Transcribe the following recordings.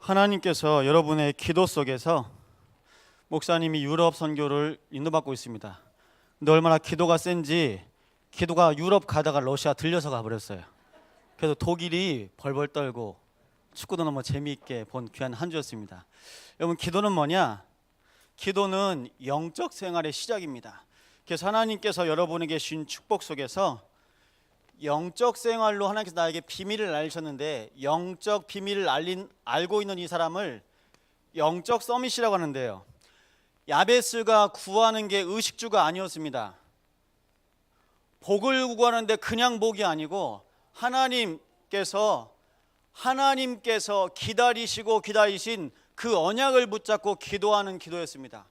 하나님께서 여러분의 기도 속에서 목사님이 유럽 선교를 인도받고 있습니다. 근데 얼마나 기도가 센지 기도가 유럽 가다가 러시아 들려서 가버렸어요. 그래서 독일이 벌벌 떨고 축구도 너무 재미있게 본 귀한 한 주였습니다. 여러분, 기도는 뭐냐? 기도는 영적 생활의 시작입니다. 그래서 하나님께서 여러분에게 주신 축복 속에서 영적 생활로 하나님께서 나에게 비밀을 알리셨는데, 영적 비밀을 알고 있는 이 사람을 영적 서밋이라고 하는데요, 야베스가 구하는 게 의식주가 아니었습니다. 복을 구하는데 그냥 복이 아니고 하나님께서 기다리신 그 언약을 붙잡고 기도하는 기도였습니다.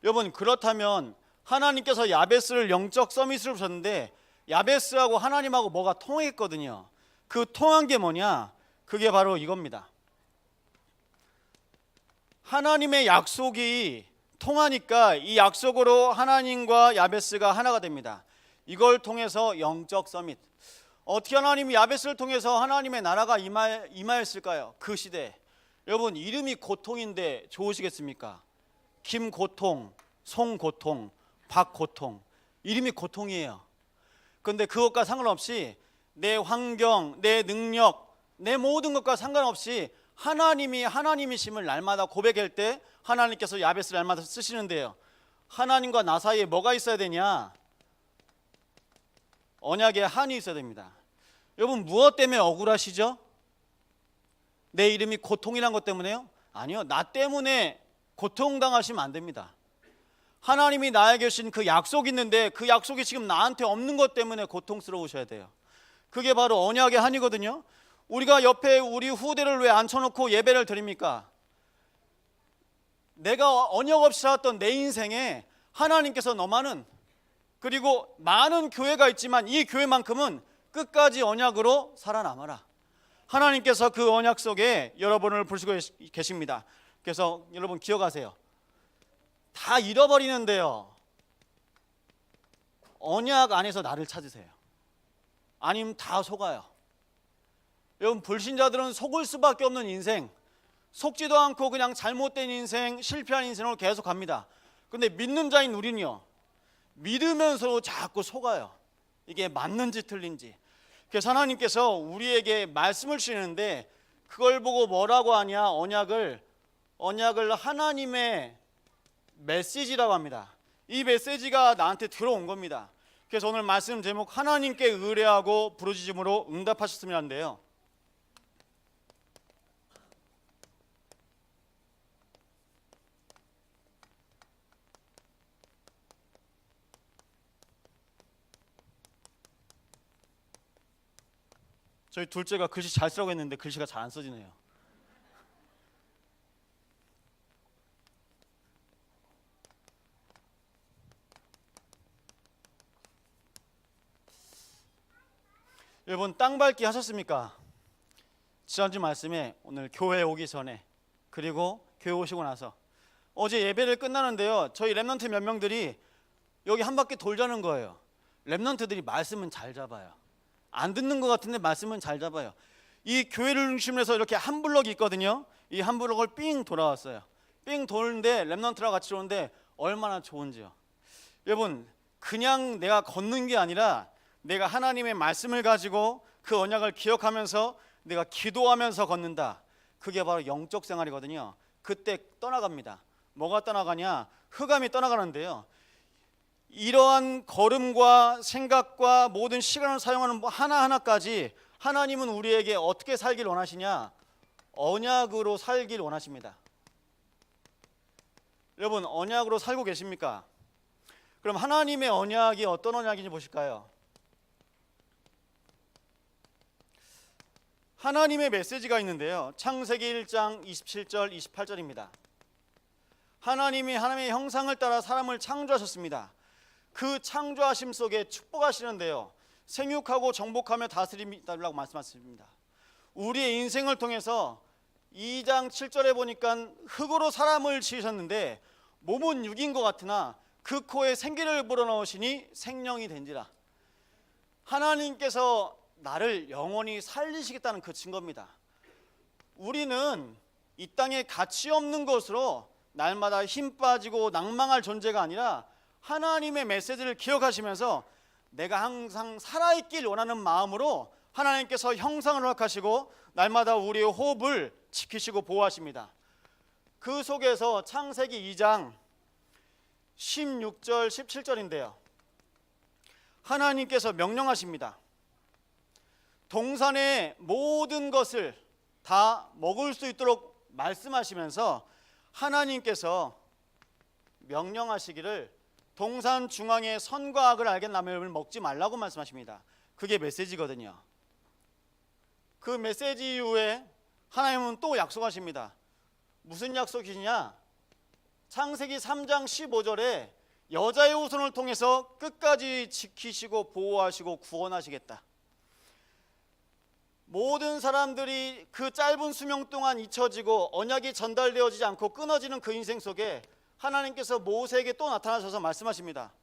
여러분, 그렇다면 하나님께서 야베스를 영적 서밋으로 부르셨는데 야베스하고 하나님하고 뭐가 통했거든요. 그 통한 게 뭐냐? 그게 바로 이겁니다. 하나님의 약속이 통하니까 이 약속으로 하나님과 야베스가 하나가 됩니다. 이걸 통해서 영적 서밋. 어떻게 하나님이 야베스를 통해서 하나님의 나라가 임하였을까요? 그 시대. 여러분, 이름이 고통인데 좋으시겠습니까? 김고통, 송고통, 박고통. 이름이 고통이에요. 그런데 그것과 상관없이 내 환경, 내 능력, 내 모든 것과 상관없이 하나님이 하나님이심을 날마다 고백할 때 하나님께서 야베스를 날마다 쓰시는데요, 하나님과 나 사이에 뭐가 있어야 되냐? 언약의 한이 있어야 됩니다. 여러분, 무엇 때문에 억울하시죠? 내 이름이 고통이란 것 때문에요? 아니요, 나 때문에 고통당하시면 안 됩니다. 하나님이 나에게 주신 그 약속이 있는데 그 약속이 지금 나한테 없는 것 때문에 고통스러우셔야 돼요. 그게 바로 언약의 한이거든요. 우리가 옆에 우리 후대를 왜 앉혀놓고 예배를 드립니까? 내가 언약 없이 살았던 내 인생에 하나님께서 너만은, 그리고 많은 교회가 있지만 이 교회만큼은 끝까지 언약으로 살아남아라. 하나님께서 그 언약 속에 여러분을 부르시고 계십니다. 그래서 여러분 기억하세요. 다 잃어버리는데요, 언약 안에서 나를 찾으세요. 아니면 다 속아요. 여러분, 불신자들은 속을 수밖에 없는 인생, 속지도 않고 그냥 잘못된 인생, 실패한 인생으로 계속 갑니다. 그런데 믿는 자인 우리는요, 믿으면서 자꾸 속아요. 이게 맞는지 틀린지. 그래서 하나님께서 우리에게 말씀을 주시는데 그걸 보고 뭐라고 하냐? 언약을 하나님의 메시지라고 합니다. 이 메시지가 나한테 들어온 겁니다. 그래서 오늘 말씀 제목, 하나님께 의뢰하고 부르짖음으로 응답하셨으면 하는데요, 저희 둘째가 글씨 잘 쓰라고 했는데 글씨가 잘 안 써지네요. 여러분, 땅 밟기 하셨습니까? 지난주 말씀에 오늘 교회 오기 전에, 그리고 교회 오시고 나서, 어제 예배를 끝나는데요, 저희 랩런트 몇 명들이 여기 한 바퀴 돌자는 거예요. 랩런트들이 말씀은 잘 잡아요. 안 듣는 것 같은데 말씀은 잘 잡아요. 이 교회를 중심으로 해서 이렇게 한 블럭이 있거든요. 이 한 블럭을 삥 돌아왔어요. 삥 도는데 랩런트랑 같이 오는데 얼마나 좋은지요. 여러분, 그냥 내가 걷는 게 아니라 내가 하나님의 말씀을 가지고 그 언약을 기억하면서 내가 기도하면서 걷는다. 그게 바로 영적 생활이거든요. 그때 떠나갑니다. 뭐가 떠나가냐? 흑암이 떠나가는데요, 이러한 걸음과 생각과 모든 시간을 사용하는 하나하나까지 하나님은 우리에게 어떻게 살길 원하시냐? 언약으로 살길 원하십니다. 여러분, 언약으로 살고 계십니까? 그럼 하나님의 언약이 어떤 언약인지 보실까요? 하나님의 메시지가 있는데요, 창세기 1장 27절 28절입니다. 하나님이 하나님의 형상을 따라 사람을 창조하셨습니다. 그 창조하심 속에 축복하시는데요, 생육하고 정복하며 다스리라고 말씀하십니다. 우리의 인생을 통해서 2장 7절에 보니까 흙으로 사람을 지으셨는데 몸은 육인 것 같으나 그 코에 생기를 불어넣으시니 생명이 된지라. 하나님께서 나를 영원히 살리시겠다는 그 증거입니다. 우리는 이 땅에 가치 없는 것으로 날마다 힘 빠지고 낭망할 존재가 아니라 하나님의 메시지를 기억하시면서 내가 항상 살아있길 원하는 마음으로 하나님께서 형상을 허락하시고 날마다 우리의 호흡을 지키시고 보호하십니다. 그 속에서 창세기 2장 16절 17절인데요. 하나님께서 명령하십니다. 동산의 모든 것을 다 먹을 수 있도록 말씀하시면서 하나님께서 명령하시기를 동산 중앙에 선과 악을 알게 나무를 먹지 말라고 말씀하십니다. 그게 메시지거든요. 그 메시지 이후에 하나님은 또 약속하십니다. 무슨 약속이냐? 창세기 3장 15절에 여자의 후손을 통해서 끝까지 지키시고 보호하시고 구원하시겠다. 모든 사람들이 그 짧은 수명 동안 잊혀지고 언약이 전달되어지지 않고 끊어지는 그 인생 속에 하나님께서 모세에게 또 나타나셔서 말씀하십니다.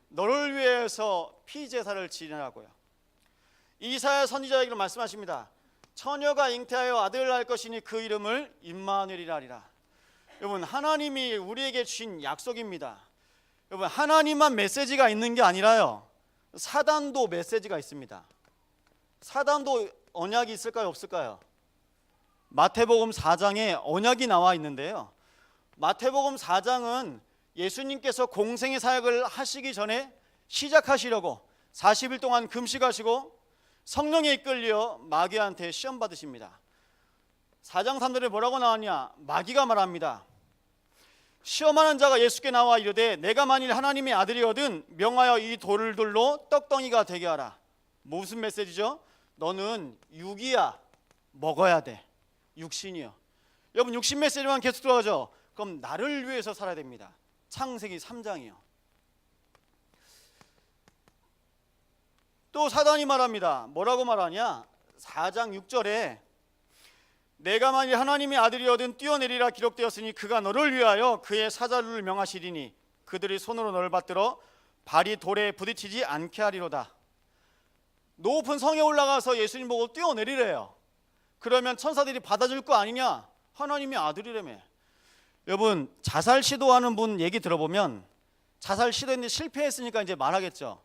너를 위해서 피제사를 지내라고요. 이사야 선지자에게 말씀하십니다. 처녀가 잉태하여 아들을 낳을 것이니 그 이름을 임마누엘이라 하리라. 여러분, 하나님이 우리에게 주신 약속입니다. 여러분, 하나님만 메시지가 있는 게 아니라요, 사단도 메시지가 있습니다. 사단도 언약이 있을까요, 없을까요? 마태복음 4장에 언약이 나와 있는데요, 마태복음 4장은 예수님께서 공생의 사역을 하시기 전에 시작하시려고 40일 동안 금식하시고 성령에 이끌려 마귀한테 시험 받으십니다. 4장 3절에 뭐라고 나왔냐? 마귀가 말합니다. 시험하는 자가 예수께 나와 이르되 내가 만일 하나님의 아들이거든 명하여 이 돌들로 떡덩이가 되게 하라. 무슨 메시지죠? 너는 육이야, 먹어야 돼. 육신이요. 여러분, 육신 메시지만 계속 들어가죠. 그럼 나를 위해서 살아야 됩니다. 창세기 3장이요. 또 사단이 말합니다. 뭐라고 말하냐? 4장 6절에 내가 만일 하나님의 아들이거든 뛰어내리라 기록되었으니 그가 너를 위하여 그의 사자를 명하시리니 그들이 손으로 너를 받들어 발이 돌에 부딪히지 않게 하리로다. 높은 성에 올라가서 예수님 보고 뛰어내리래요. 그러면 천사들이 받아줄 거 아니냐? 하나님의 아들이라며. 여러분, 자살 시도하는 분 얘기 들어보면 자살 시도했는데 실패했으니까 이제 말하겠죠.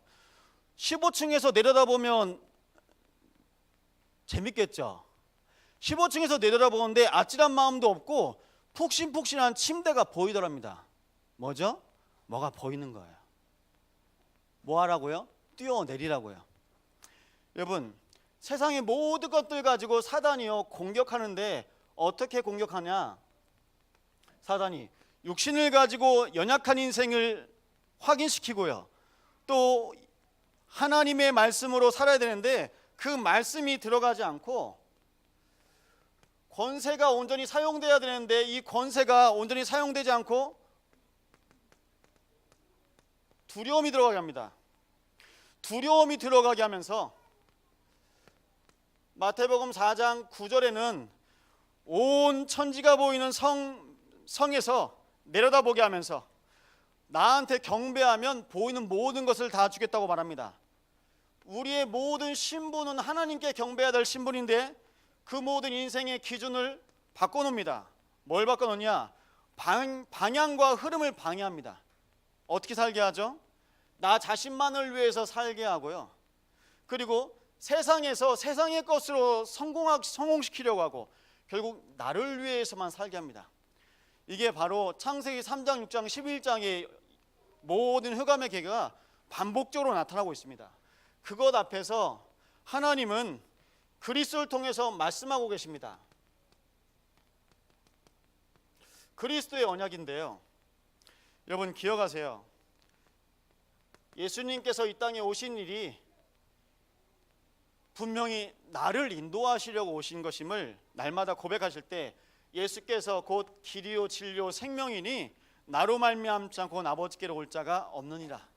15층에서 내려다보면 재밌겠죠. 15층에서 내려다보는데 아찔한 마음도 없고 푹신푹신한 침대가 보이더랍니다. 뭐죠? 뭐가 보이는 거예요. 뭐 하라고요? 뛰어내리라고요. 여러분, 세상의 모든 것들 가지고 사단이요 공격하는데 어떻게 공격하냐? 사단이 육신을 가지고 연약한 인생을 확인시키고요, 또 하나님의 말씀으로 살아야 되는데 그 말씀이 들어가지 않고 권세가 온전히 사용돼야 되는데 이 권세가 온전히 사용되지 않고 두려움이 들어가게 합니다. 두려움이 들어가게 하면서 마태복음 4장 9절에는 온 천지가 보이는 성에서 내려다보게 하면서 나한테 경배하면 보이는 모든 것을 다 주겠다고 말합니다. 우리의 모든 신분은 하나님께 경배해야 될 신분인데 그 모든 인생의 기준을 바꿔놓습니다. 뭘 바꿔놓냐? 방향과 흐름을 방해합니다. 어떻게 살게 하죠? 나 자신만을 위해서 살게 하고요, 그리고 세상에서 세상의 것으로 성공시키려고 하고 결국 나를 위해서만 살게 합니다. 이게 바로 창세기 3장, 6장, 11장의 모든 흑암의 계가 반복적으로 나타나고 있습니다. 그것 앞에서 하나님은 그리스도를 통해서 말씀하고 계십니다. 그리스도의 언약인데요, 여러분 기억하세요. 예수님께서 이 땅에 오신 일이 분명히 나를 인도하시려고 오신 것임을 날마다 고백하실 때 예수께서 곧 길이요 진리요 생명이니 나로 말미암지 않고 아버지께로 올 자가 없느니라.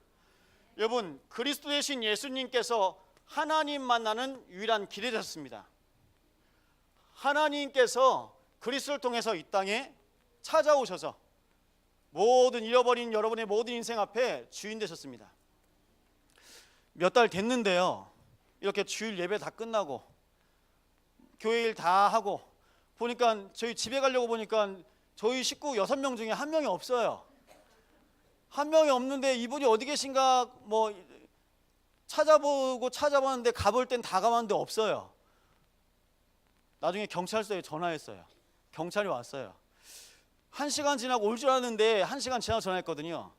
여러분, 그리스도 되신 예수님께서 하나님 만나는 유일한 길이 되셨습니다. 하나님께서 그리스도를 통해서 이 땅에 찾아오셔서 모든 잃어버린 여러분의 모든 인생 앞에 주인 되셨습니다. 몇 달 됐는데요, 이렇게 주일 예배 다 끝나고 교회 일 다 하고 보니까 저희 집에 가려고 보니까 저희 식구 6명 중에 한 명이 없어요. 한 명이 없는데 이분이 어디 계신가 뭐 찾아봤는데 가볼 땐 다 가봤는데 없어요. 나중에 경찰서에 전화했어요. 경찰이 왔어요. 1시간 지나고 올 줄 알았는데 1시간 지나고 전화했거든요.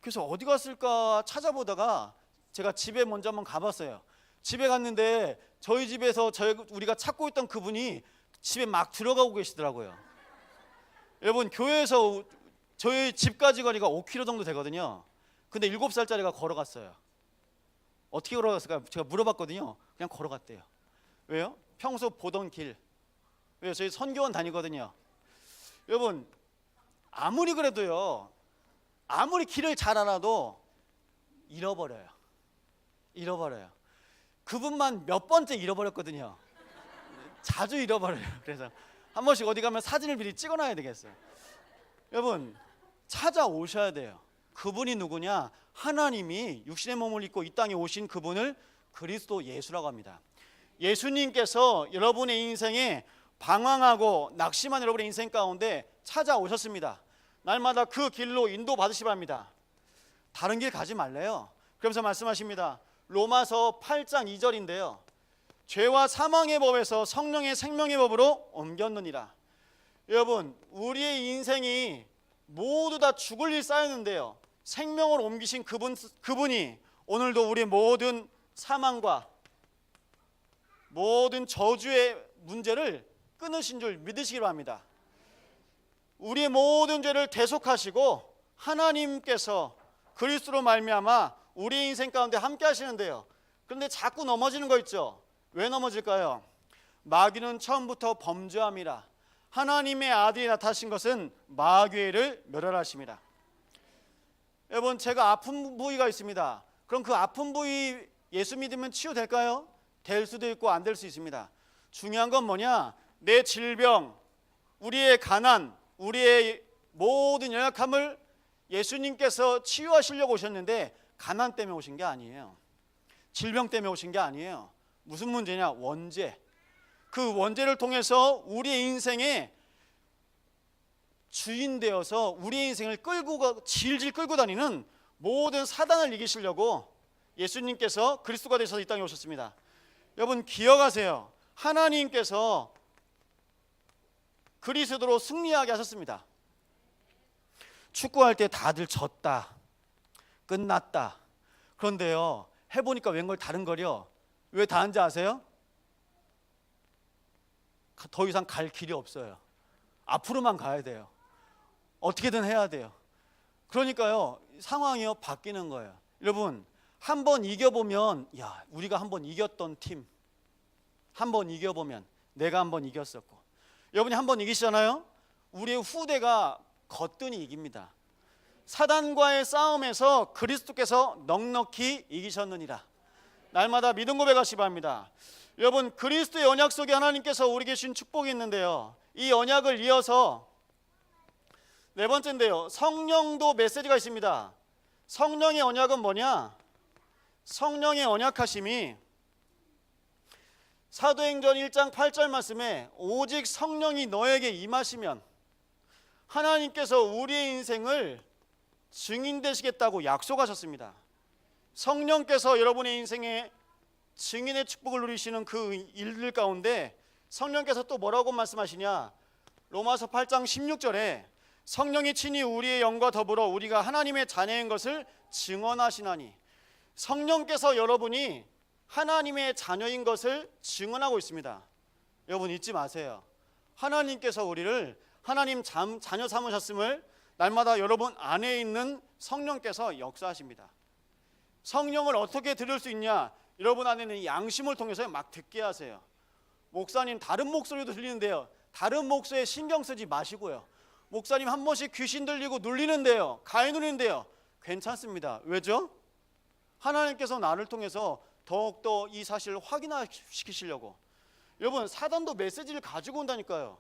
그래서 어디 갔을까 찾아보다가 제가 집에 먼저 한번 가봤어요. 집에 갔는데 저희 집에서 우리가 찾고 있던 그분이 집에 막 들어가고 계시더라고요. 여러분, 교회에서 저희 집까지 거리가 5km 정도 되거든요. 근데 7살짜리가 걸어갔어요. 어떻게 걸어갔을까요? 제가 물어봤거든요. 그냥 걸어갔대요. 왜요? 평소 보던 길. 왜요? 저희 선교원 다니거든요. 여러분, 아무리 그래도요, 아무리 길을 잘 알아도 잃어버려요. 그분만 몇 번째 잃어버렸거든요. 자주 잃어버려요. 그래서 한 번씩 어디 가면 사진을 미리 찍어놔야 되겠어요. 여러분, 찾아오셔야 돼요. 그분이 누구냐? 하나님이 육신의 몸을 입고 이 땅에 오신 그분을 그리스도 예수라고 합니다. 예수님께서 여러분의 인생에 방황하고 낙심한 여러분의 인생 가운데 찾아오셨습니다. 날마다 그 길로 인도받으시 바랍니다. 다른 길 가지 말래요. 그러면서 말씀하십니다. 로마서 8장 2절인데요. 죄와 사망의 법에서 성령의 생명의 법으로 옮겼느니라. 여러분, 우리의 인생이 모두 다 죽을 일 쌓였는데요, 생명을 옮기신 그분이 오늘도 우리의 모든 사망과 모든 저주의 문제를 끊으신 줄 믿으시기 바랍니다. 우리의 모든 죄를 대속하시고 하나님께서 그리스도로 말미암아 우리 인생 가운데 함께 하시는데요, 그런데 자꾸 넘어지는 거 있죠. 왜 넘어질까요? 마귀는 처음부터 범죄함이라 하나님의 아들이 나타나신 것은 마귀를 멸하심이라. 여러분, 제가 아픈 부위가 있습니다. 그럼 그 아픈 부위 예수 믿으면 치유될까요? 될 수도 있고 안 될 수 있습니다. 중요한 건 뭐냐? 내 질병, 우리의 가난, 우리의 모든 연약함을 예수님께서 치유하시려고 오셨는데 가난 때문에 오신 게 아니에요. 질병 때문에 오신 게 아니에요. 무슨 문제냐? 원죄. 그 원죄를 통해서 우리의 인생에 주인 되어서 우리의 인생을 질질 끌고 다니는 모든 사단을 이기시려고 예수님께서 그리스도가 되셔서 이 땅에 오셨습니다. 여러분, 기억하세요. 하나님께서 그리스도로 승리하게 하셨습니다. 축구할 때 다들 졌다, 끝났다. 그런데요, 해보니까 웬걸 다른 거려. 왜 다른지 아세요? 더 이상 갈 길이 없어요. 앞으로만 가야 돼요. 어떻게든 해야 돼요. 그러니까요, 상황이요 바뀌는 거예요. 여러분, 한번 이겨보면, 야, 우리가 한번 이겼던 팀, 한번 이겨보면 내가 한번 이겼었고, 여러분이 한번 이기시잖아요. 우리의 후대가 거뜬히 이깁니다. 사단과의 싸움에서 그리스도께서 넉넉히 이기셨느니라. 날마다 믿음 고백하시기 바랍니다. 여러분, 그리스도의 언약 속에 하나님께서 우리에게 주신 축복이 있는데요, 이 언약을 이어서 네 번째인데요, 성령도 메시지가 있습니다. 성령의 언약은 뭐냐? 성령의 언약하심이 사도행전 1장 8절 말씀에 오직 성령이 너에게 임하시면 하나님께서 우리의 인생을 증인 되시겠다고 약속하셨습니다. 성령께서 여러분의 인생에 증인의 축복을 누리시는 그 일들 가운데 성령께서 또 뭐라고 말씀하시냐? 로마서 8장 16절에 성령이 친히 우리의 영과 더불어 우리가 하나님의 자녀인 것을 증언하시나니, 성령께서 여러분이 하나님의 자녀인 것을 증언하고 있습니다. 여러분, 잊지 마세요. 하나님께서 우리를 하나님 자녀 삼으셨음을 날마다 여러분 안에 있는 성령께서 역사하십니다. 성령을 어떻게 들을 수 있냐? 여러분 안에 있는 양심을 통해서 막 듣게 하세요. 목사님, 다른 목소리도 들리는데요, 다른 목소리에 신경 쓰지 마시고요. 목사님, 한 번씩 귀신 들리고 눌리는데요, 가해 누리는데요, 괜찮습니다. 왜죠? 하나님께서 나를 통해서 더욱더 이 사실을 확인시키시려고. 여러분, 사단도 메시지를 가지고 온다니까요.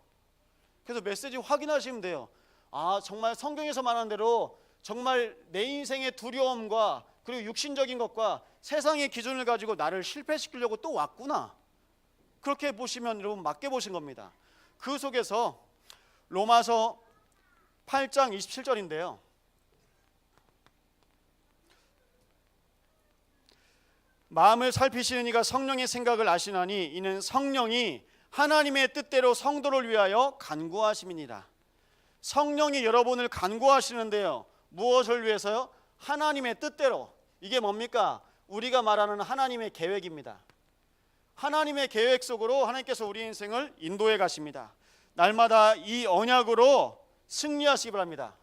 그래서 메시지 확인하시면 돼요. 아, 정말 성경에서 말하는 대로 정말 내 인생의 두려움과 그리고 육신적인 것과 세상의 기준을 가지고 나를 실패시키려고 또 왔구나. 그렇게 보시면 여러분 맞게 보신 겁니다. 그 속에서 로마서 8장 27절인데요. 마음을 살피시는 이가 성령의 생각을 아시나니 이는 성령이 하나님의 뜻대로 성도를 위하여 간구하심이니라. 성령이 여러분을 간구하시는데요. 무엇을 위해서요? 하나님의 뜻대로. 이게 뭡니까? 우리가 말하는 하나님의 계획입니다. 하나님의 계획 속으로 하나님께서 우리 인생을 인도해 가십니다. 날마다 이 언약으로 승리하시기 바랍니다.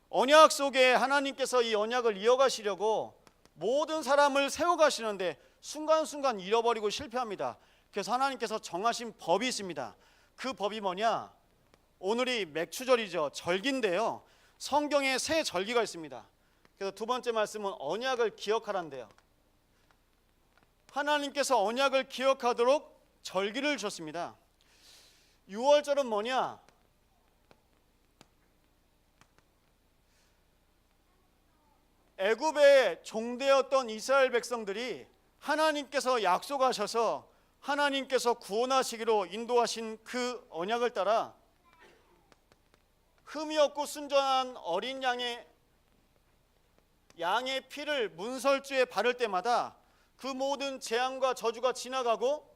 언약 속에 하나님께서 이 언약을 이어가시려고 모든 사람을 세워가시는데 순간순간 잃어버리고 실패합니다. 그래서 하나님께서 정하신 법이 있습니다. 그 법이 뭐냐? 오늘이 맥추절이죠. 절기인데요. 성경에 세 절기가 있습니다. 그래서 두 번째 말씀은 언약을 기억하란데요. 하나님께서 언약을 기억하도록 절기를 주셨습니다. 6월절은 뭐냐? 애굽의 종되었던 이스라엘 백성들이 하나님께서 약속하셔서 하나님께서 구원하시기로 인도하신 그 언약을 따라 흠이 없고 순전한 어린 양의 피를 문설주에 바를 때마다 그 모든 재앙과 저주가 지나가고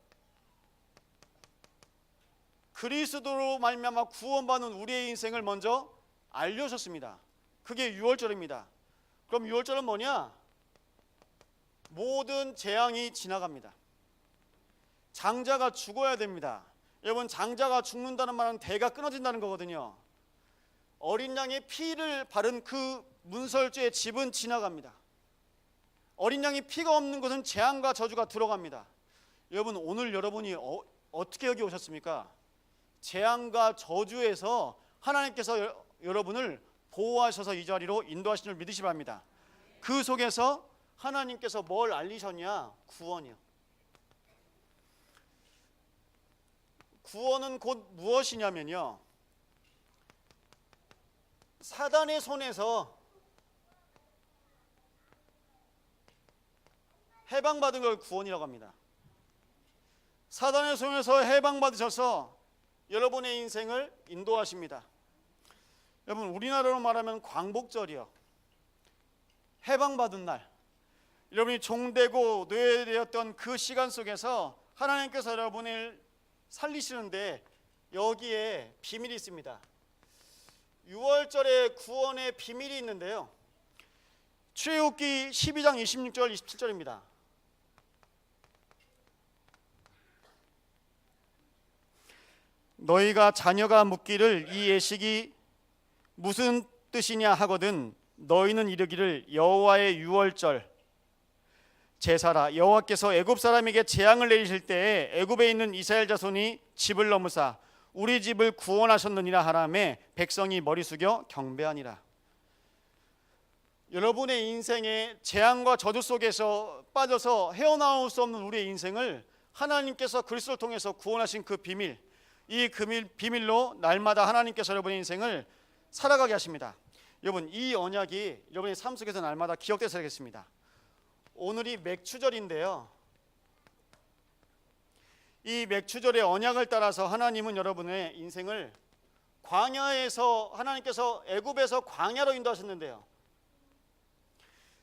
그리스도로 말미암아 구원받는 우리의 인생을 먼저 알려줬습니다. 그게 6월절입니다. 그럼 6월절은 뭐냐? 모든 재앙이 지나갑니다. 장자가 죽어야 됩니다. 여러분, 장자가 죽는다는 말은 대가 끊어진다는 거거든요. 어린 양의 피를 바른 그 문설주의 집은 지나갑니다. 어린 양이 피가 없는 곳은 재앙과 저주가 들어갑니다. 여러분, 오늘 여러분이 어떻게 여기 오셨습니까? 재앙과 저주에서 하나님께서 여러분을 보호하셔서 이 자리로 인도하신 줄 믿으시 바랍니다. 그 속에서 하나님께서 뭘 알리셨냐? 구원이요. 구원은 곧 무엇이냐면요, 사단의 손에서 해방받은 걸 구원이라고 합니다. 사단의 손에서 해방받으셔서 여러분의 인생을 인도하십니다. 여러분, 우리나라로 말하면 광복절이요, 해방받은 날, 여러분이 종되고 노예되었던 그 시간 속에서 하나님께서 여러분을 살리시는데 여기에 비밀이 있습니다. 6월절에 구원의 비밀이 있는데요, 출애굽기 12장 26절 27절입니다. 너희가 자녀가 묻기를 이 예식이 무슨 뜻이냐 하거든 너희는 이르기를 여호와의 6월절 제사라. 여호와께서 애굽 사람에게 재앙을 내리실 때에 애굽에 있는 이스라엘 자손이 집을 넘으사 우리 집을 구원하셨느니라 하라매 백성이 머리 숙여 경배하니라. 여러분의 인생의 재앙과 저주 속에서 빠져서 헤어나올 수 없는 우리의 인생을 하나님께서 그리스도를 통해서 구원하신 그 비밀, 이 비밀로 날마다 하나님께서 여러분의 인생을 살아가게 하십니다. 여러분, 이 언약이 여러분의 삶 속에서 날마다 기억되어야 겠습니다. 오늘이 맥추절인데요, 이 맥추절의 언약을 따라서 하나님은 여러분의 인생을 광야에서, 하나님께서 애굽에서 광야로 인도하셨는데요,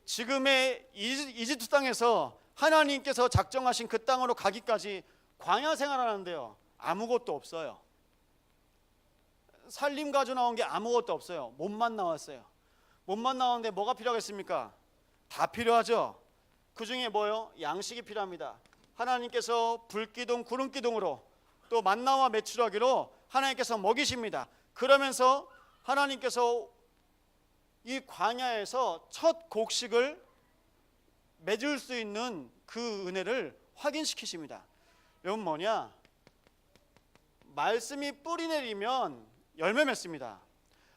지금의 이집트 땅에서 하나님께서 작정하신 그 땅으로 가기까지 광야 생활하는데요, 아무것도 없어요. 살림 가져 나온 게 아무것도 없어요. 몸만 나왔어요. 몸만 나왔는데 뭐가 필요하겠습니까? 다 필요하죠. 그 중에 뭐요? 양식이 필요합니다. 하나님께서 불기둥 구름기둥으로 또 만나와 메추라기로 하나님께서 먹이십니다. 그러면서 하나님께서 이 광야에서 첫 곡식을 맺을 수 있는 그 은혜를 확인시키십니다. 여러분, 뭐냐? 말씀이 뿌리 내리면 열매 맺습니다.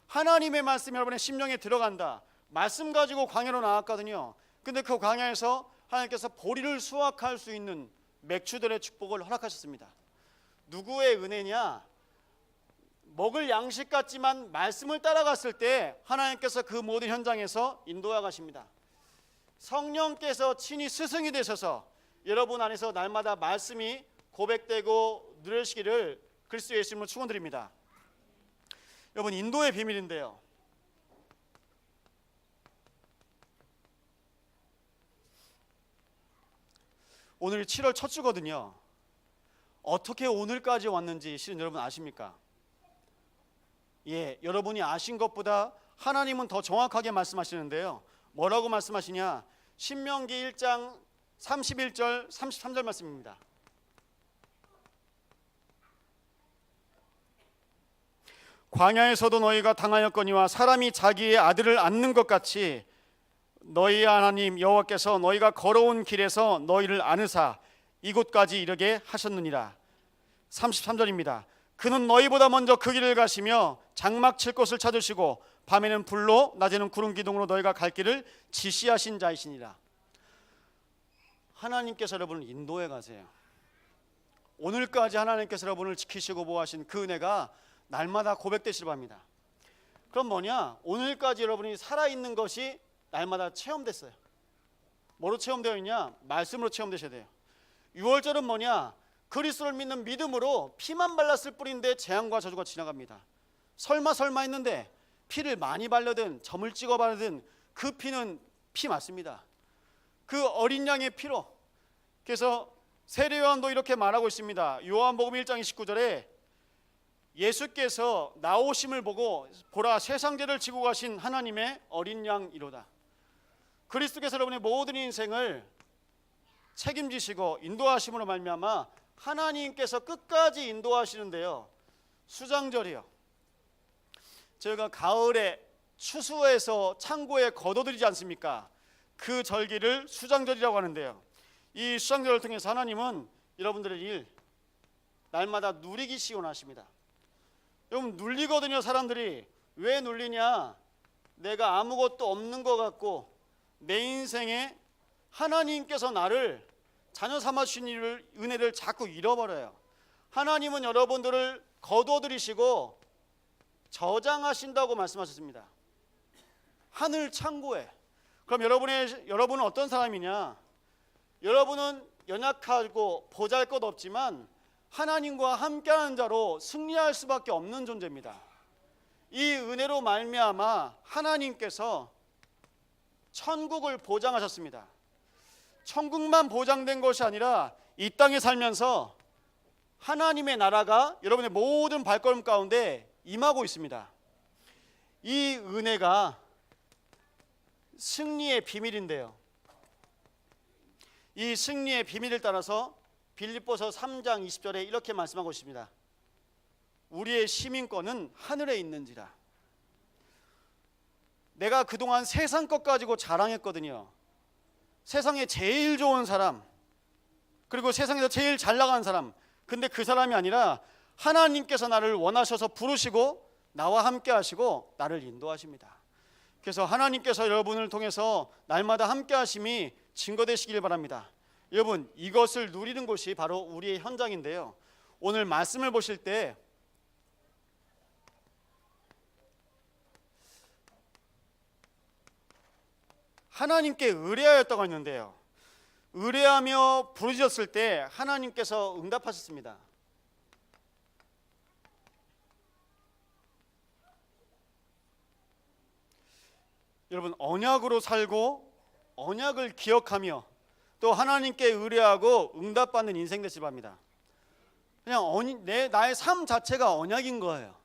하나님의 말씀이 여러분의 심령에 들어간다. 말씀 가지고 광야로 나왔거든요. 근데 그 광야에서 하나님께서 보리를 수확할 수 있는 맥추들의 축복을 허락하셨습니다. 누구의 은혜냐? 먹을 양식 같지만 말씀을 따라갔을 때 하나님께서 그 모든 현장에서 인도해 가십니다. 성령께서 친히 스승이 되셔서 여러분 안에서 날마다 말씀이 고백되고 누려지기를 그리스도 예수님으로 축원드립니다. 여러분, 인도의 비밀인데요. 오늘이 7월 첫 주거든요. 어떻게 오늘까지 왔는지 실은 여러분 아십니까? 예, 여러분이 아신 것보다 하나님은 더 정확하게 말씀하시는데요. 뭐라고 말씀하시냐? 신명기 1장 31절 33절 말씀입니다. 광야에서도 너희가 당하였거니와 사람이 자기의 아들을 안는 것 같이 너희 하나님 여호와께서 너희가 걸어온 길에서 너희를 안으사 이곳까지 이르게 하셨느니라. 33절입니다. 그는 너희보다 먼저 그 길을 가시며 장막 칠 곳을 찾으시고 밤에는 불로 낮에는 구름 기둥으로 너희가 갈 길을 지시하신 자이시니라. 하나님께서 여러분을 인도해 가세요. 오늘까지 하나님께서 여러분을 지키시고 보호하신 그 은혜가 날마다 고백되시길 바랍니다. 그럼 뭐냐? 오늘까지 여러분이 살아있는 것이 날마다 체험됐어요. 뭐로 체험되어 있냐? 말씀으로 체험되셔야 돼요. 6월절은 뭐냐? 그리스도를 믿는 믿음으로 피만 발랐을 뿐인데 재앙과 저주가 지나갑니다. 설마 했는데 피를 많이 바르든 점을 찍어 바르든 그 피는 피 맞습니다. 그 어린 양의 피로. 그래서 세례 요한도 이렇게 말하고 있습니다. 요한복음 1장 29절에 예수께서 나오심을 보고 보라 세상 죄를 지고 가신 하나님의 어린 양이로다. 그리스도께서 여러분의 모든 인생을 책임지시고 인도하심으로 말미암아 하나님께서 끝까지 인도하시는데요. 수장절이요. 저희가 가을에 추수해서 창고에 거둬들이지 않습니까? 그 절기를 수장절이라고 하는데요. 이 수장절을 통해서 하나님은 여러분들의 일 날마다 누리기 시원하십니다. 여러분 눌리거든요. 사람들이 왜 눌리냐? 내가 아무것도 없는 것 같고 내 인생에 하나님께서 나를 자녀 삼아주신 은혜를 자꾸 잃어버려요. 하나님은 여러분들을 거둬들이시고 저장하신다고 말씀하셨습니다. 하늘 창고에. 그럼 여러분은 어떤 사람이냐? 여러분은 연약하고 보잘것없지만 하나님과 함께하는 자로 승리할 수밖에 없는 존재입니다. 이 은혜로 말미암아 하나님께서 천국을 보장하셨습니다. 천국만 보장된 것이 아니라 이 땅에 살면서 하나님의 나라가 여러분의 모든 발걸음 가운데 임하고 있습니다. 이 은혜가 승리의 비밀인데요. 이 승리의 비밀을 따라서 빌립보서 3장 20절에 이렇게 말씀하고 있습니다. 우리의 시민권은 하늘에 있는지라. 내가 그동안 세상 것 가지고 자랑했거든요. 세상에 제일 좋은 사람, 그리고 세상에서 제일 잘 나가는 사람. 근데 그 사람이 아니라 하나님께서 나를 원하셔서 부르시고 나와 함께 하시고 나를 인도하십니다. 그래서 하나님께서 여러분을 통해서 날마다 함께 하심이 증거되시길 바랍니다. 여러분, 이것을 누리는 곳이 바로 우리의 현장인데요. 오늘 말씀을 보실 때 하나님께 의뢰하였다고 했는데요. 의뢰하며 부르짖었을 때 하나님께서 응답하셨습니다. 여러분, 언약으로 살고 언약을 기억하며 또 하나님께 의뢰하고 응답받는 인생 되시기 바랍니다. 그냥 나의 삶 자체가 언약인 거예요.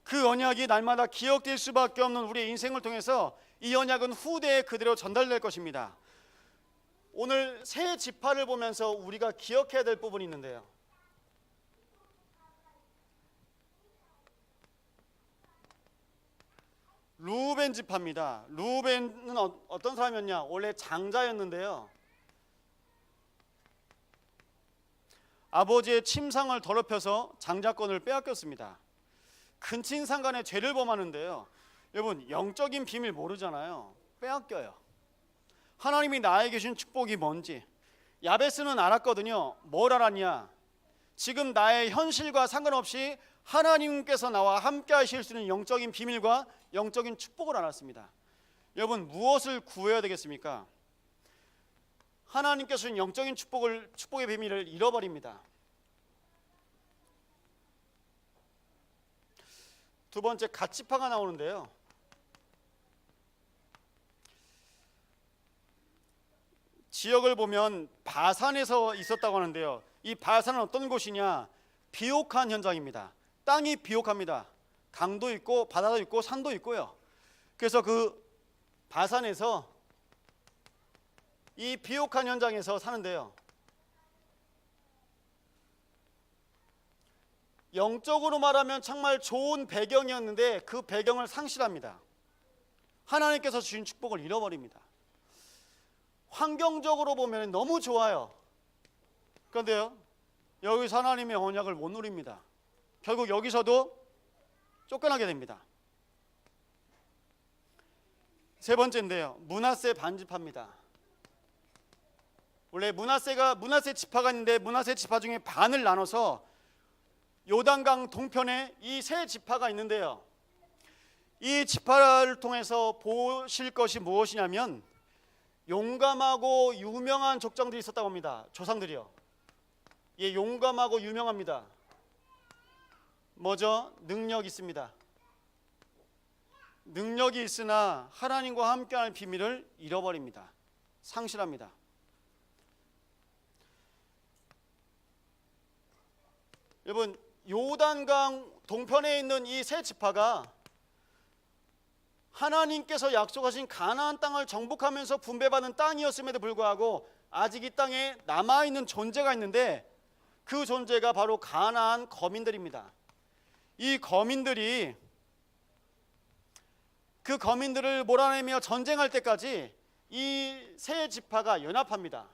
그 언약이 날마다 기억될 수밖에 없는 우리의 인생을 통해서 이 언약은 후대에 그대로 전달될 것입니다. 오늘 새 지파를 보면서 우리가 기억해야 될 부분이 있는데요. 루벤 지파입니다. 루벤은 어떤 사람이었냐? 원래 장자였는데요. 아버지의 침상을 더럽혀서 장자권을 빼앗겼습니다. 근친상간의 죄를 범하는데요. 여러분, 영적인 비밀 모르잖아요. 빼앗겨요. 하나님이 나에게 주신 축복이 뭔지 야베스는 알았거든요. 뭘 알았냐? 지금 나의 현실과 상관없이 하나님께서 나와 함께 하실 수 있는 영적인 비밀과 영적인 축복을 알았습니다. 여러분, 무엇을 구해야 되겠습니까? 하나님께서 주신 영적인 축복의 비밀을 잃어버립니다. 두 번째 갓지파가 나오는데요. 지역을 보면 바산에서 있었다고 하는데요. 이 바산은 어떤 곳이냐? 비옥한 현장입니다. 땅이 비옥합니다. 강도 있고 바다도 있고 산도 있고요. 그래서 그 바산에서 이 비옥한 현장에서 사는데요. 영적으로 말하면 정말 좋은 배경이었는데 그 배경을 상실합니다. 하나님께서 주신 축복을 잃어버립니다. 환경적으로 보면 너무 좋아요. 그런데요, 여기서 하나님의 언약을 못 누립니다. 결국 여기서도 쫓겨나게 됩니다. 세 번째인데요, 므낫세 반지파입니다. 원래 므낫세 지파가 있는데 므낫세 지파 중에 반을 나눠서 요단강 동편에 이 세 지파가 있는데요. 이 지파를 통해서 보실 것이 무엇이냐면 용감하고 유명한 족장들이 있었다고 합니다. 조상들이요. 예, 용감하고 유명합니다. 뭐죠? 능력이 있습니다. 능력이 있으나 하나님과 함께하는 비밀을 잃어버립니다. 상실합니다. 여러분, 요단강 동편에 있는 이 세 지파가 하나님께서 약속하신 가나안 땅을 정복하면서 분배받은 땅이었음에도 불구하고 아직 이 땅에 남아있는 존재가 있는데 그 존재가 바로 가나안 거민들입니다. 이 거민들이 그 거민들을 몰아내며 전쟁할 때까지 이 세 지파가 연합합니다.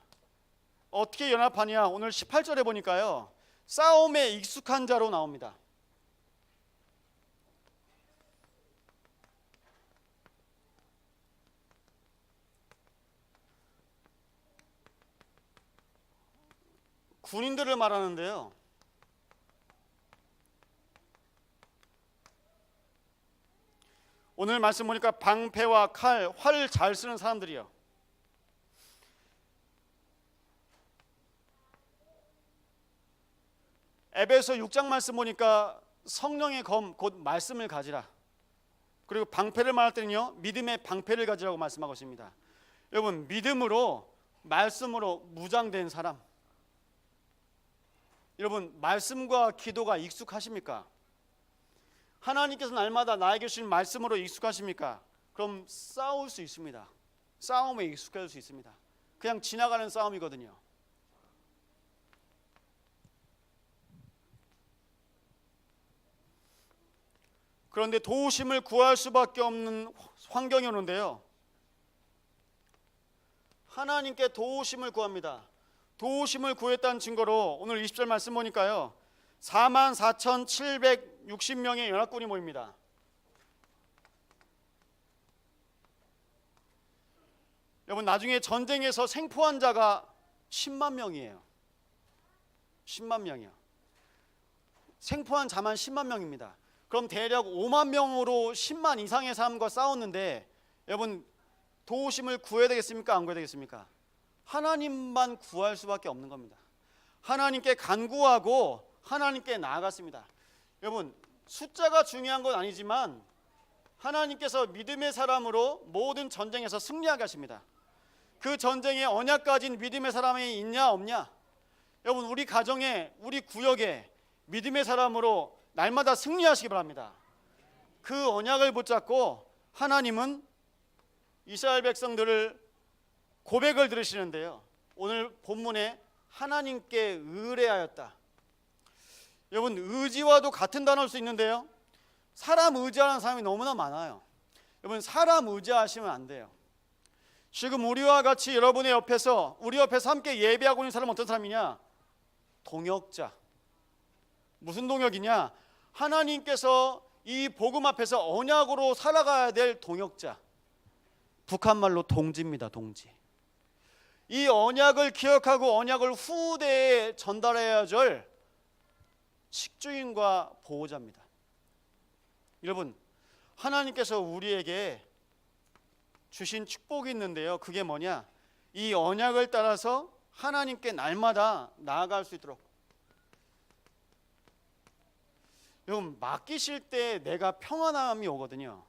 어떻게 연합하냐? 오늘 18절에 보니까요, 싸움에 익숙한 자로 나옵니다. 군인들을 말하는데요. 오늘 말씀 보니까 방패와 칼, 활을 잘 쓰는 사람들이요. 에베소 6장 말씀 보니까 성령의 검, 곧 말씀을 가지라. 그리고 방패를 말할 때는요, 믿음의 방패를 가지라고 말씀하고 있습니다. 여러분, 믿음으로, 말씀으로 무장된 사람, 여러분, 말씀과 기도가 익숙하십니까? 하나님께서 날마다 나에게 주신 말씀으로 익숙하십니까? 그럼 싸울 수 있습니다. 싸움에 익숙해질 수 있습니다. 그냥 지나가는 싸움이거든요. 그런데 도우심을 구할 수밖에 없는 환경이 오는데요, 하나님께 도우심을 구합니다. 도우심을 구했다는 증거로 오늘 20절 말씀 보니까요, 44,760명의 연합군이 모입니다. 여러분, 나중에 전쟁에서 생포한 자가 10만 명이에요. 10만 명이요. 생포한 자만 10만 명입니다. 그럼 대략 5만 명으로 10만 이상의 사람과 싸웠는데, 여러분, 도우심을 구해야 되겠습니까? 안 구해야 되겠습니까? 하나님만 구할 수밖에 없는 겁니다. 하나님께 간구하고 하나님께 나아갔습니다. 여러분, 숫자가 중요한 건 아니지만 하나님께서 믿음의 사람으로 모든 전쟁에서 승리하게 하십니다. 그 전쟁에 언약 가진 믿음의 사람이 있냐 없냐? 여러분, 우리 가정에, 우리 구역에 믿음의 사람으로 날마다 승리하시기 바랍니다. 그 언약을 붙잡고 하나님은 이스라엘 백성들을 고백을 들으시는데요, 오늘 본문에 하나님께 의뢰하였다. 여러분, 의지와도 같은 단어일 수 있는데요, 사람 의지하는 사람이 너무나 많아요. 여러분, 사람 의지하시면 안 돼요. 지금 우리와 같이 여러분의 옆에서, 우리 옆에서 함께 예배하고 있는 사람은 어떤 사람이냐? 동역자. 무슨 동역이냐? 하나님께서 이 복음 앞에서 언약으로 살아가야 될 동역자. 북한말로 동지입니다. 동지. 이 언약을 기억하고 언약을 후대에 전달해야 할 식주인과 보호자입니다. 여러분, 하나님께서 우리에게 주신 축복이 있는데요, 그게 뭐냐? 이 언약을 따라서 하나님께 날마다 나아갈 수 있도록. 여러분, 맡기실 때 내가 평안함이 오거든요.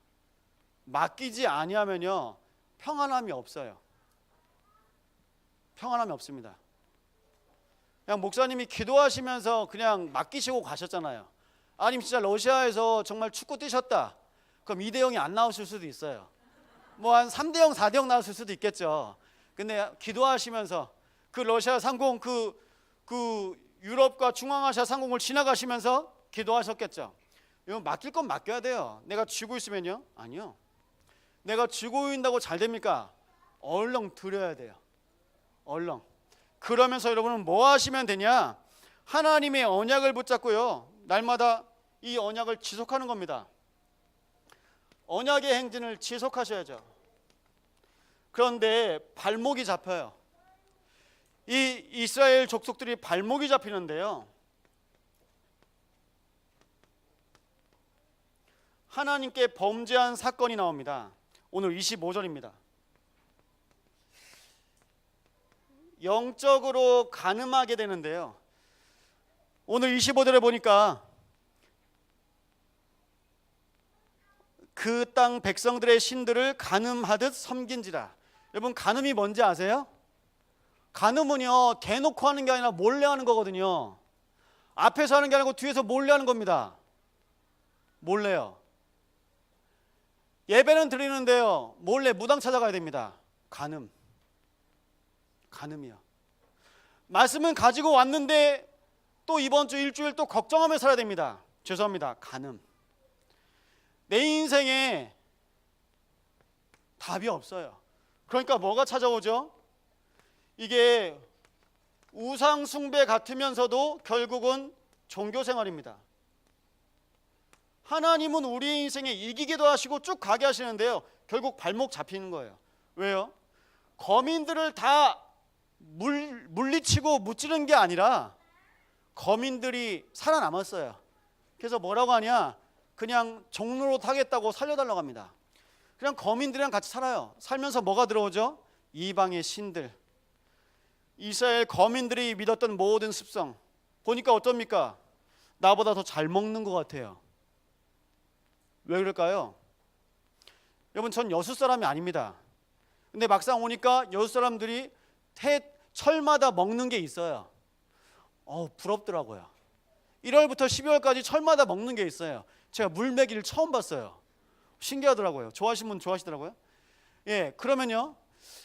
맡기지 아니하면요 평안함이 없어요. 평안함이 없습니다. 그냥 목사님이 기도하시면서 그냥 맡기시고 가셨잖아요. 아니면 진짜 러시아에서 정말 축구 뛰셨다. 그럼 2대0이 안 나왔을 수도 있어요. 뭐 한 3대0, 4대0 나왔을 수도 있겠죠. 근데 기도하시면서 그 러시아 상공, 그 유럽과 중앙아시아 상공을 지나가시면서 기도하셨겠죠. 이건 맡길 건 맡겨야 돼요. 내가 쥐고 있으면요? 아니요. 내가 쥐고 있다고 잘 됩니까? 얼렁 드려야 돼요. 얼렁. 그러면서 여러분은 뭐 하시면 되냐? 하나님의 언약을 붙잡고요, 날마다 이 언약을 지속하는 겁니다. 언약의 행진을 지속하셔야죠. 그런데 발목이 잡혀요. 이 이스라엘 족속들이 발목이 잡히는데요, 하나님께 범죄한 사건이 나옵니다. 오늘 25절입니다. 영적으로 간음하게 되는데요, 오늘 25절에 보니까 그 땅 백성들의 신들을 간음하듯 섬긴지라. 여러분, 간음이 뭔지 아세요? 간음은요 대놓고 하는 게 아니라 몰래 하는 거거든요. 앞에서 하는 게 아니고 뒤에서 몰래 하는 겁니다. 몰래요. 예배는 드리는데요 몰래 무당 찾아가야 됩니다. 간음. 간음이요. 말씀은 가지고 왔는데 또 이번 주 일주일 또 걱정하며 살아야 됩니다. 죄송합니다. 간음. 내 인생에 답이 없어요. 그러니까 뭐가 찾아오죠? 이게 우상 숭배 같으면서도 결국은 종교 생활입니다. 하나님은 우리 인생에 이기기도 하시고 쭉 가게 하시는데요, 결국 발목 잡히는 거예요. 왜요? 거민들을 다 물리치고 무찌른 게 아니라 거민들이 살아남았어요. 그래서 뭐라고 하냐? 그냥 종로로 타겠다고 살려달라고 합니다. 그냥 거민들이랑 같이 살아요. 살면서 뭐가 들어오죠? 이방의 신들, 이스라엘 거민들이 믿었던 모든 습성 보니까 어떻습니까? 나보다 더 잘 먹는 것 같아요. 왜 그럴까요? 여러분, 전 여수 사람이 아닙니다. 근데 막상 오니까 여수 사람들이 철마다 먹는 게 있어요. 부럽더라고요. 1월부터 12월까지 철마다 먹는 게 있어요. 제가 물메기를 처음 봤어요. 신기하더라고요. 좋아하시는 분 좋아하시더라고요. 예, 그러면요,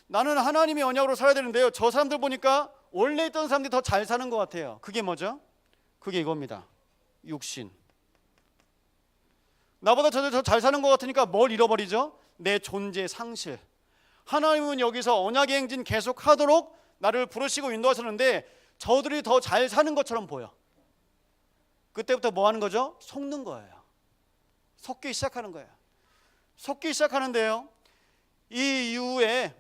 나는 하나님의 언약으로 살아야 되는데요, 저 사람들 보니까 원래 있던 사람들이 더 잘 사는 것 같아요. 그게 뭐죠? 그게 이겁니다. 육신. 나보다 저들 더 잘 사는 것 같으니까 뭘 잃어버리죠? 내 존재 상실. 하나님은 여기서 언약의 행진 계속 하도록 나를 부르시고 인도하셨는데 저들이 더 잘 사는 것처럼 보여. 그때부터 뭐 하는 거죠? 속는 거예요. 속기 시작하는 거예요. 속기 시작하는데요, 이 이후에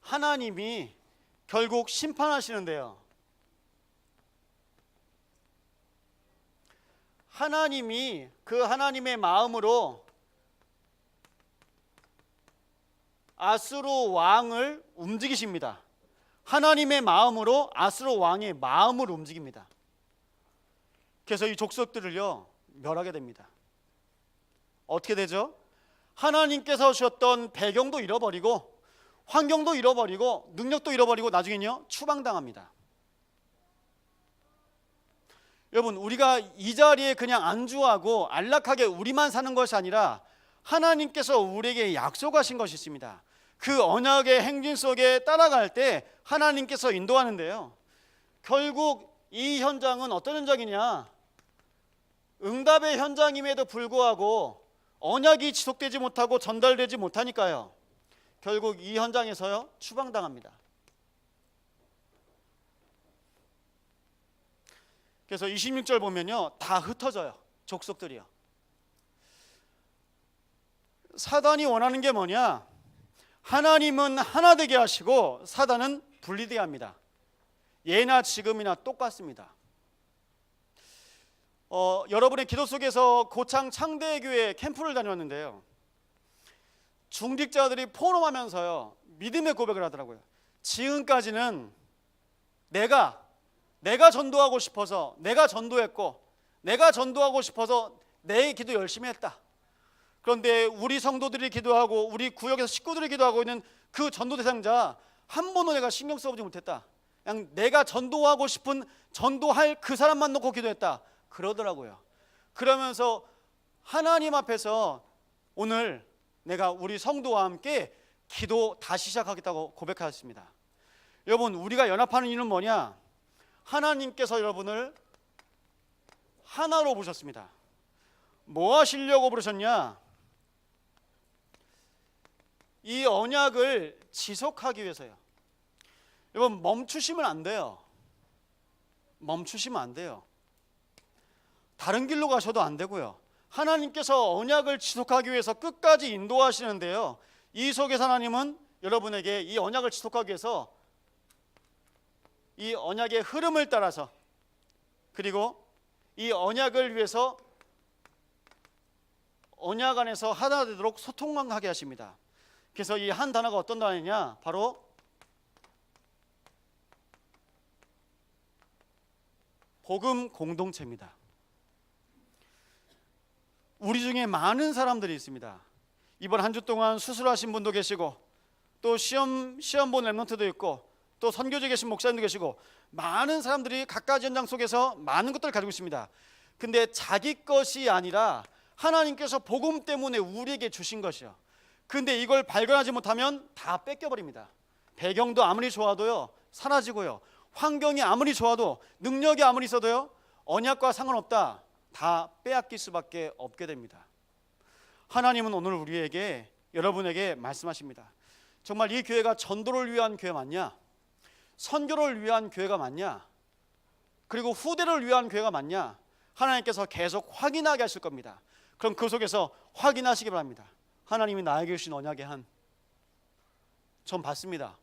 하나님이 결국 심판하시는데요, 하나님이 그 하나님의 마음으로 아수르 왕을 움직이십니다. 하나님의 마음으로 아수르 왕의 마음을 움직입니다. 그래서 이 족속들을요 멸하게 됩니다. 어떻게 되죠? 하나님께서 주셨던 배경도 잃어버리고 환경도 잃어버리고 능력도 잃어버리고 나중에는요 추방당합니다. 여러분, 우리가 이 자리에 그냥 안주하고 안락하게 우리만 사는 것이 아니라 하나님께서 우리에게 약속하신 것이 있습니다. 그 언약의 행진 속에 따라갈 때 하나님께서 인도하는데요, 결국 이 현장은 어떤 현장이냐? 응답의 현장임에도 불구하고 언약이 지속되지 못하고 전달되지 못하니까요, 결국 이 현장에서요 추방당합니다. 그래서 26절 보면요 다 흩어져요. 족속들이요. 사단이 원하는 게 뭐냐? 하나님은 하나 되게 하시고 사단은 분리되게 합니다. 예나 지금이나 똑같습니다. 여러분의 기도 속에서 고창 창대교회 캠프를 다녔는데요, 중직자들이 포럼하면서요 믿음의 고백을 하더라고요. 지금까지는 내가 전도하고 싶어서 내가 전도했고 내가 전도하고 싶어서 내 기도 열심히 했다. 그런데 우리 성도들이 기도하고 우리 구역에서 식구들이 기도하고 있는 그 전도 대상자 한 번도 내가 신경 써보지 못했다. 그냥 내가 전도하고 싶은 전도할 그 사람만 놓고 기도했다. 그러더라고요. 그러면서 하나님 앞에서 오늘 내가 우리 성도와 함께 기도 다시 시작하겠다고 고백하였습니다. 여러분, 우리가 연합하는 이유는 뭐냐? 하나님께서 여러분을 하나로 부르셨습니다. 뭐 하시려고 부르셨냐? 이 언약을 지속하기 위해서요. 여러분, 멈추시면 안 돼요. 멈추시면 안 돼요. 다른 길로 가셔도 안 되고요. 하나님께서 언약을 지속하기 위해서 끝까지 인도하시는데요, 이 속에서 하나님은 여러분에게 이 언약을 지속하기 위해서 이 언약의 흐름을 따라서, 그리고 이 언약을 위해서 언약 안에서 하나 되도록 소통만 하게 하십니다. 그래서 이 한 단어가 어떤 단어냐? 바로 복음 공동체입니다. 우리 중에 많은 사람들이 있습니다. 이번 한 주 동안 수술하신 분도 계시고, 또 시험 본 랩런트도 있고, 또 선교지에 계신 목사님도 계시고, 많은 사람들이 각가지 현장 속에서 많은 것들을 가지고 있습니다. 근데 자기 것이 아니라 하나님께서 복음 때문에 우리에게 주신 것이요. 근데 이걸 발견하지 못하면 다 뺏겨버립니다. 배경도 아무리 좋아도요, 사라지고요. 환경이 아무리 좋아도, 능력이 아무리 있어도요, 언약과 상관없다. 다 빼앗길 수밖에 없게 됩니다. 하나님은 오늘 우리에게, 여러분에게 말씀하십니다. 정말 이 교회가 전도를 위한 교회 맞냐? 선교를 위한 교회가 맞냐? 그리고 후대를 위한 교회가 맞냐? 하나님께서 계속 확인하게 하실 겁니다. 그럼 그 속에서 확인하시기 바랍니다. 하나님이 나에게 주신 언약의 한, 전 봤습니다.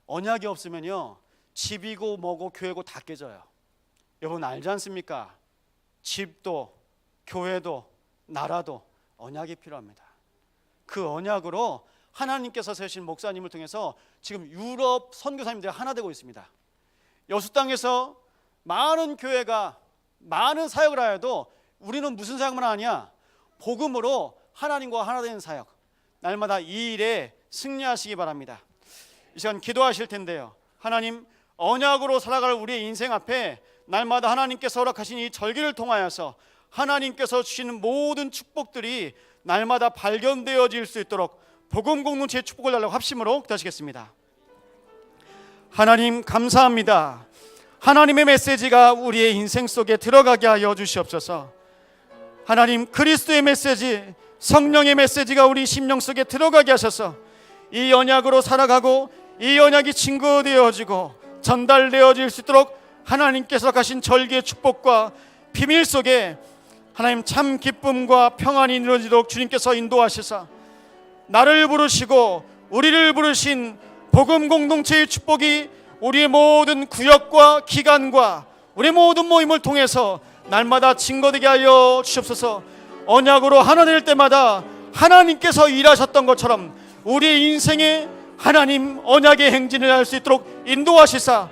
언약이 없으면요, 집이고 뭐고 교회고 다 깨져요. 여러분 알지 않습니까? 집도 교회도 나라도 언약이 필요합니다. 그 언약으로 하나님께서 세우신 목사님을 통해서 지금 유럽 선교사님들이 하나 되고 있습니다. 여수 땅에서 많은 교회가 많은 사역을 하여도 우리는 무슨 사역만 하냐? 복음으로 하나님과 하나 되는 사역. 날마다 이 일에 승리하시기 바랍니다. 이 시간 기도하실 텐데요, 하나님, 언약으로 살아갈 우리의 인생 앞에 날마다 하나님께서 허락하신 이 절기를 통하여서 하나님께서 주시는 모든 축복들이 날마다 발견되어질 수 있도록 복음 공동체의 축복을 달라고 합심으로 기도하시겠습니다. 하나님 감사합니다. 하나님의 메시지가 우리의 인생 속에 들어가게 하여 주시옵소서. 하나님, 그리스도의 메시지, 성령의 메시지가 우리 심령 속에 들어가게 하셔서 이 언약으로 살아가고 이 언약이 증거되어지고 전달되어질 수 있도록 하나님께서 가신 절기의 축복과 비밀 속에 하나님 참 기쁨과 평안이 이루어지도록 주님께서 인도하시사 나를 부르시고 우리를 부르신 복음 공동체의 축복이 우리의 모든 구역과 기관과 우리 모든 모임을 통해서 날마다 증거되게 하여 주시옵소서. 언약으로 하나 될 때마다 하나님께서 일하셨던 것처럼 우리의 인생에 하나님 언약의 행진을 할 수 있도록 인도하시사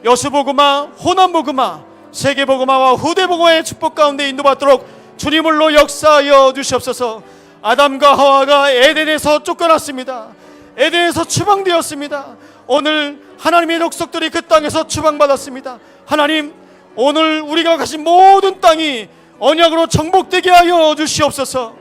여수복음화, 호남복음화, 세계복음화와 후대복음화의 축복 가운데 인도받도록 주님을로 역사하여 주시옵소서. 아담과 하와가 에덴에서 쫓겨났습니다. 에덴에서 추방되었습니다. 오늘 하나님의 족속들이 그 땅에서 추방받았습니다. 하나님, 오늘 우리가 가신 모든 땅이 언약으로 정복되게 하여 주시옵소서.